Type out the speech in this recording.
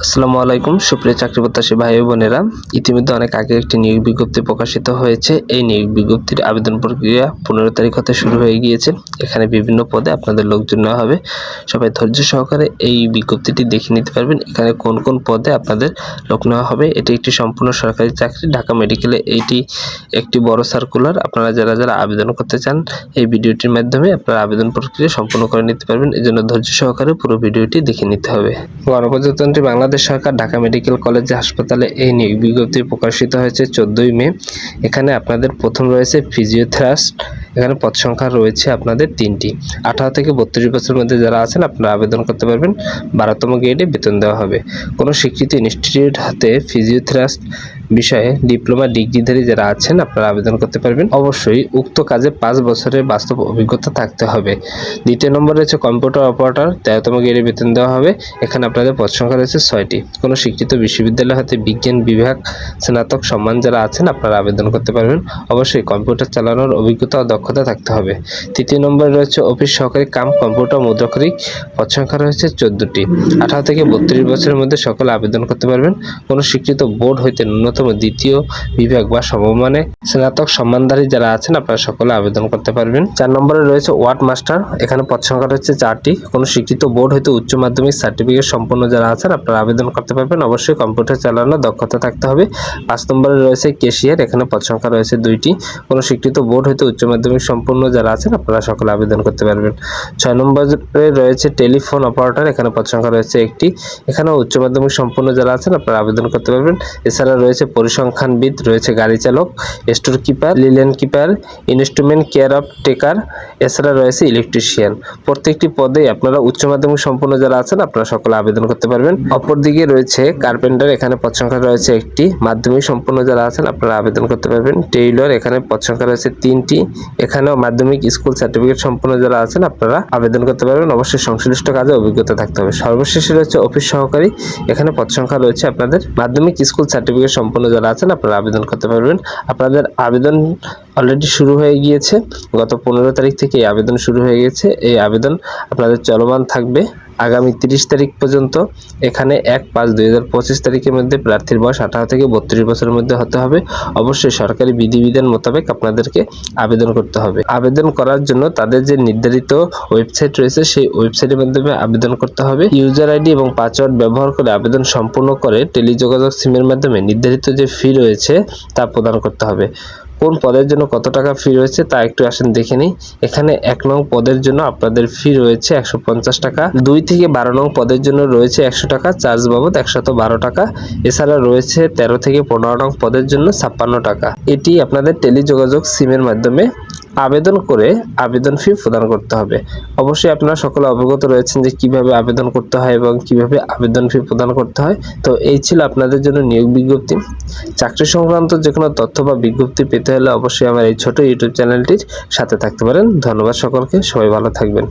আসসালামু আলাইকুম সুপ্রিয় চাকরি প্রত্যাশী ভাই ও বোনেরা, ইতিমধ্যে অনেক আগে একটি নিয়োগ বিজ্ঞপ্তি প্রকাশিত হয়েছে। এই নিয়োগ বিজ্ঞপ্তির আবেদন প্রক্রিয়া 15 তারিখ হতে শুরু হয়ে গিয়েছে। এখানে বিভিন্ন পদে আপনাদের লোকজন নেওয়া হবে। সবাই ধৈর্য সহকারে এই বিজ্ঞপ্তিটি দেখে নিতে পারবেন। এখানে কোন কোন পদে আপনাদের লোক নেওয়া হবে। এটি একটি সম্পূর্ণ সরকারি চাকরি। ঢাকা মেডিকেলে এইটি একটি বড় সার্কুলার। আপনারা যারা আবেদন করতে চান এই ভিডিওটির মাধ্যমে আপনারা আবেদন প্রক্রিয়া সম্পূর্ণ করে নিতে পারবেন। এজন্য ধৈর্য সহকারে পুরো ভিডিওটি দেখে নিতে হবে। গণপ্রজাতন্ত্রী বাংলাদেশ সরকার ঢাকা মেডিকেল কলেজ হাসপাতালে এই নিয়োগ বিজ্ঞপ্তি প্রকাশিত হয়েছে 14 মে। এখানে আপনাদের প্রথম রয়েছে ফিজিওথেরাপিস্ট। এখানে পদ সংখ্যা রয়েছে আপনাদের 3টি। 18 থেকে 32 বছরের মধ্যে যারা আছেন আপনারা আবেদন করতে পারবেন। 12তম গ্রেডে বেতন দেওয়া হবে। কোনো স্বীকৃত ইনস্টিটিউট হতে ফিজিওথেরাপিস্ট বিষয়ে ডিপ্লোমা ডিগ্রিধারী যারা আছেন আপনারা আবেদন করতে পারবেন। অবশ্যই উক্ত কাজে 5 বছরের বাস্তব অভিজ্ঞতা থাকতে হবে। দ্বিতীয় নম্বর রয়েছে কম্পিউটার অপারেটর। 13তম গ্রেডে বেতন দেওয়া হবে। এখানে আপনাদের পদ সংখ্যা রয়েছে 6টি। কোনো স্বীকৃত বিশ্ববিদ্যালয় হতে বিজ্ঞান বিভাগ স্নাতক সম্মান যারা আছেন আপনারা আবেদন করতে পারবেন। অবশ্যই কম্পিউটার চালানোর অভিজ্ঞতা ও দক্ষতা থাকতে হবে। তৃতীয় নম্বরে রয়েছে অফিস সহকারী কাম কম্পিউটার মুদ্রাক্ষরিক। পদ সংখ্যা রয়েছে 14টি। 18 থেকে 32 বছরের মধ্যে সকলে আবেদন করতে পারবেন। কোনো স্বীকৃত বোর্ড হইতে ন্যূনতম দ্বিতীয় বিভাগ বা সমমানে স্নাতক সম্মানধারী যারা আছেন আপনারা সকলে আবেদন করতে পারবেন। 4 নম্বরে রয়েছে ওয়ার্ড মাস্টার। এখানে পদ সংখ্যা রয়েছে 4টি। কোনো স্বীকৃত বোর্ড হইতে উচ্চ মাধ্যমিক সার্টিফিকেট সম্পন্ন যারা আছেন আপনারা আবেদন করতে পারবেন। অবশ্যই কম্পিউটার চালানোর দক্ষতা থাকতে হবে। 5 নম্বরে রয়েছে ক্যাশিয়ার। এখানে পদ সংখ্যা রয়েছে 2টি। কোনো স্বীকৃত বোর্ড হইতে উচ্চ মাধ্যমিক সম্পন্ন যারা আছেন আপনারা সকলে আবেদন করতে পারবেন। 6 নম্বরে রয়েছে টেলিফোন অপারেটর। এখানে পদ সংখ্যা রয়েছে 1টি। এখানেও উচ্চ মাধ্যমিক সম্পন্ন যারা আছেন আপনারা আবেদন করতে পারবেন। এছাড়া রয়েছে পরিসংখ্যানবিদ, রয়েছে গাড়ি চালক, store keeper, linen keeper, instrument care of taker, এছাড়া রয়েছে ইলেকট্রিশিয়ান। প্রত্যেকটি পদে আপনারা উচ্চ মাধ্যমিক সম্পন্ন যারা আছেন আপনারা সকলে আবেদন করতে পারবেন। অপরদিকে রয়েছে কার্পেন্টার। এখানে পদ সংখ্যা রয়েছে 1টি। মাধ্যমিক সম্পন্ন যারা আছেন আপনারা আবেদন করতে পারবেন। টেইলর। এখানে পদ সংখ্যা রয়েছে 3টি। এখানেও মাধ্যমিক স্কুল সার্টিফিকেট সম্পন্ন যারা আছেন আপনারা আবেদন করতে পারবেন। অবশ্যই সংশ্লিষ্ট কাজে অভিজ্ঞতা থাকতে হবে। সর্বশেষে রয়েছে অফিস সহকারী। এখানে পদ সংখ্যা রয়েছে আপনাদের মাধ্যমিক স্কুল সার্টিফিকেট সম্পন্ন যারা আছেন আপনারা আবেদন করতে পারবেন। আপনাদের আবেদন অলরেডি শুরু হয়ে গিয়েছে। গত 15 তারিখ থেকে এই আবেদন শুরু হয়ে গেছে। এই আবেদন আপনাদের চলমান থাকবে আগামী 30 তারিখ পর্যন্ত। এখানে 1/5/2025 তারিখের মধ্যে প্রার্থীর বয়স 18 থেকে 32 বছরের মধ্যে হতে হবে। অবশ্যই সরকারি বিধিবিধান মোতাবেক আপনাদেরকে আবেদন করতে হবে। আবেদন করার জন্য তাদের যে নির্ধারিত ওয়েবসাইট রয়েছে সেই ওয়েবসাইটের মাধ্যমে আবেদন করতে হবে। ইউজার আইডি এবং পাসওয়ার্ড ব্যবহার করে আবেদন সম্পূর্ণ করে টেলিযোগাযোগ সিমের মাধ্যমে নির্ধারিত যে ফি রয়েছে তা প্রদান করতে হবে। কোন পদের জন্য কত টাকা ফি রয়েছে তা একটু আসেন দেখে নিই। এখানে 1 নং পদের জন্য আপনাদের ফি রয়েছে 150 টাকা। 2 থেকে 12 নং পদের জন্য রয়েছে 100 টাকা, চার্জ বাবদ 112 টাকা। এছাড়া রয়েছে 13 থেকে 15 নং পদের জন্য 56 টাকা। এটি আপনাদের টেলিযোগাযোগ সিমের মাধ্যমে আবেদন করে আবেদন ফি প্রদান করতে হবে। অবশ্যই আপনারা সকলে অবগত রয়েছেন যে কিভাবে আবেদন করতে হয় এবং কিভাবে আবেদন ফি প্রদান করতে হয়। তো এই ছিল আপনাদের জন্য নিয়োগ বিজ্ঞপ্তি। চাকরি সংক্রান্ত যে কোনো তথ্য বা বিজ্ঞপ্তি পেতে হলে অবশ্যই আমার এই ছোট ইউটিউব চ্যানেলটির সাথে থাকতে পারেন। ধন্যবাদ সকলকে। সবাই ভালো থাকবেন।